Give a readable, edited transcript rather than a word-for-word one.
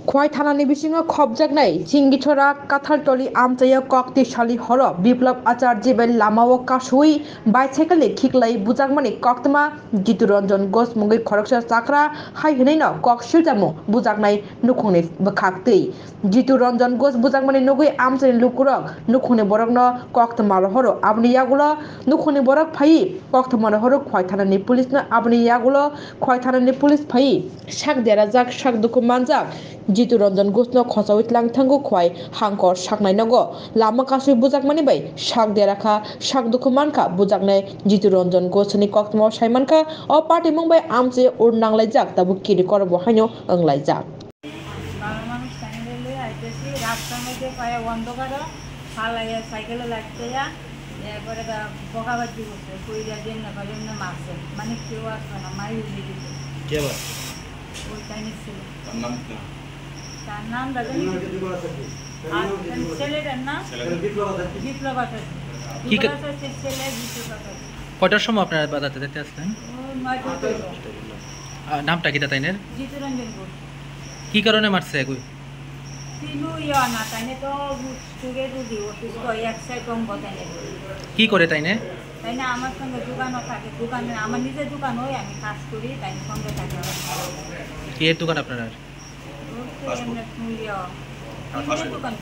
খোয়াই থানাनि बिसिङाव खबजागनाय चिंगिछरा काथालटली आमचाया कक्तिशाली हर बिप्लब आचार्य bye लामाओ कासुई बाइसाइकेलनि खिकलाई बुजागमानि कक्तमा जितुरंजन Ghosh मुंगै खरकसा chakra हाय हनैनो ककसिल जामु बुजागनाय नुखुंनि बखाक्तै जितुरंजन घोष बुजागमानि नुगै आमचानि लुकुरक नुखुंनि बरकनो कक्तमार हरो आबनि यागुलो नुखुंनि बरक phi कक्तमार हरो खवाइ थानानि पुलिसनो आबनि यागुलो खवाइ थानानि पुलिस फाइ साक देराजाक साक दुखुमानजाक जितुरंजन घोषनो खसावितलां थांगु खवाइ हांकर साकनाय नगो लामा कासुइ बुजागमानि बाय साक देराखा साक दुखुमानखा बुजागनाय जितुरंजन घोषनि कक्तमाव साइमानखा अ पार्टी मुंबाय आमचे उड़नांलायजाक ताबु किरि करबो हायनो अंलायजाक রাস্তার মধ্যে পায়ে অন্ধকার ফালাইয়া সাইকেলে লাগতে যা এরপরে বকাবাজি করছে কইরা দেন না কইলেন না মারছে মানে কেউ আসবে না মাই উড়িয়ে দিচ্ছে কে বল ওই টাইমে ছিল তার নাম দাদানি আর ছেলেটার নাম বিপ্লব আছে কি ছেলে বিপ্লব আছে কয়টার সময় আপনারা বাজাতে যেতে আসলেন নামটা কি তাইনের জিতুরঞ্জন ঘোষ কি কারণে মারছে কই কি করে তাইনে তাইনে আমার সঙ্গে দোকানও থাকে দোকানে আমার নিজের দোকান হয় আমি কাজ করি তাই সঙ্গে থাকে কি এর দোকান আপনার দোকান